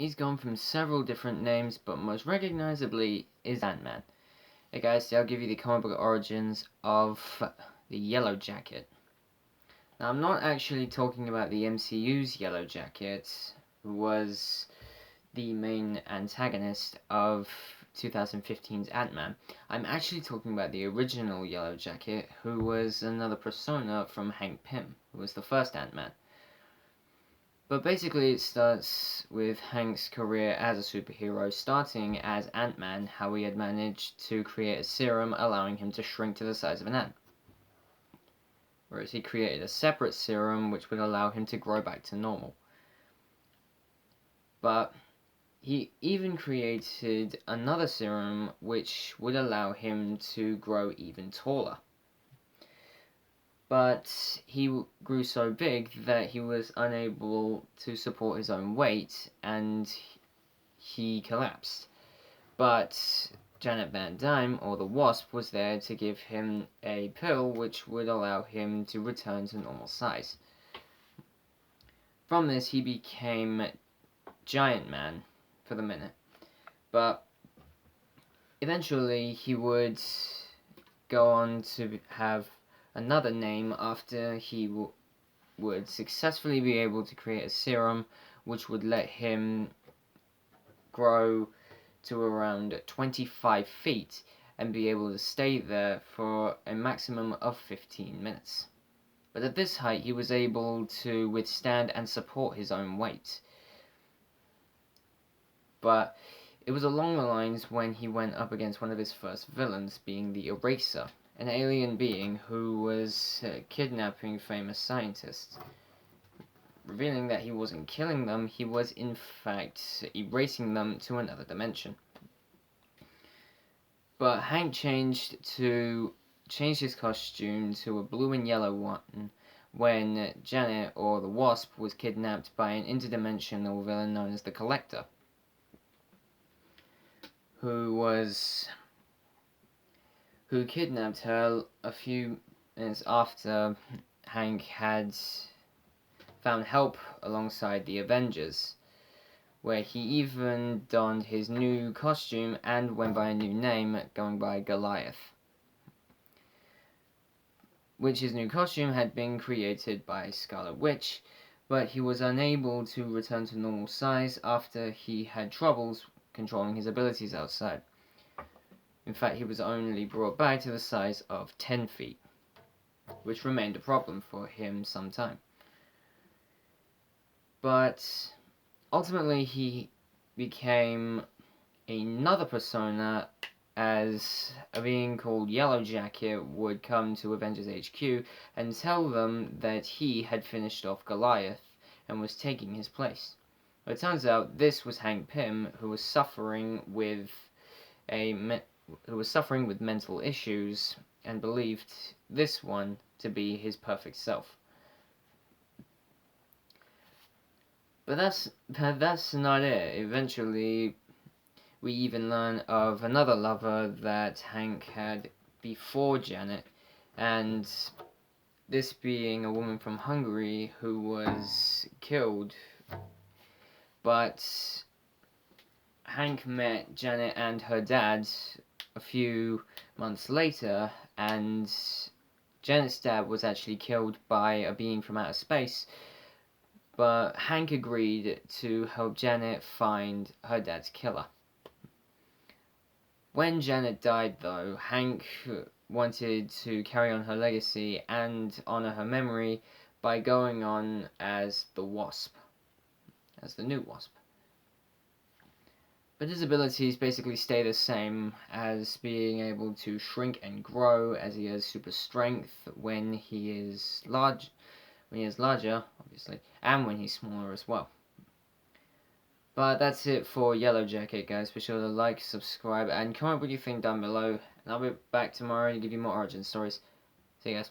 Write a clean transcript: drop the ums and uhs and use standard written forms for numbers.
he's gone from several different names, but most recognizably is Ant-Man. Hey guys, so I'll give you the comic book origins of the Yellow Jacket. Now, I'm not actually talking about the MCU's Yellow Jacket, who was the main antagonist of 2015's Ant-Man. I'm actually talking about the original Yellow Jacket, who was another persona from Hank Pym, who was the first Ant-Man. But basically it starts with Hank's career as a superhero, starting as Ant-Man, how he had managed to create a serum allowing him to shrink to the size of an ant. Whereas he created a separate serum which would allow him to grow back to normal. But he even created another serum which would allow him to grow even taller. But he grew so big that he was unable to support his own weight and he collapsed. But Janet Van Dyne, or the Wasp, was there to give him a pill which would allow him to return to normal size. From this, he became Giant Man for the minute. But eventually, he would go on to have another name after he would successfully be able to create a serum which would let him grow to around 25 feet and be able to stay there for a maximum of 15 minutes. But at this height, he was able to withstand and support his own weight. But it was along the lines when he went up against one of his first villains, being the Eraser, an alien being who was kidnapping famous scientists. Revealing that he wasn't killing them, he was in fact erasing them to another dimension. But Hank changed his costume to a blue and yellow one when Janet, or the Wasp, was kidnapped by an interdimensional villain known as the Collector, who kidnapped her a few minutes after Hank had found help alongside the Avengers, where he even donned his new costume and went by a new name, going by Goliath, which his new costume had been created by Scarlet Witch, but he was unable to return to normal size after he had troubles controlling his abilities outside. In fact, he was only brought back to the size of 10 feet, which remained a problem for him some time. But ultimately, he became another persona as a being called Yellow Jacket would come to Avengers HQ and tell them that he had finished off Goliath and was taking his place. But it turns out this was Hank Pym, who was suffering with mental issues and believed this one to be his perfect self. But that's not it. Eventually, we even learn of another lover that Hank had before Janet, and this being a woman from Hungary who was killed. But Hank met Janet and her dad a few months later, and Janet's dad was actually killed by a being from outer space. But Hank agreed to help Janet find her dad's killer. When Janet died, though, Hank wanted to carry on her legacy and honor her memory by going on as the Wasp, as the new Wasp. But his abilities basically stay the same, as being able to shrink and grow, as he has super strength when he is larger, obviously, and when he's smaller as well. But that's it for Yellow Jacket, guys. Be sure to like, subscribe, and comment what you think down below. And I'll be back tomorrow to give you more origin stories. See you guys.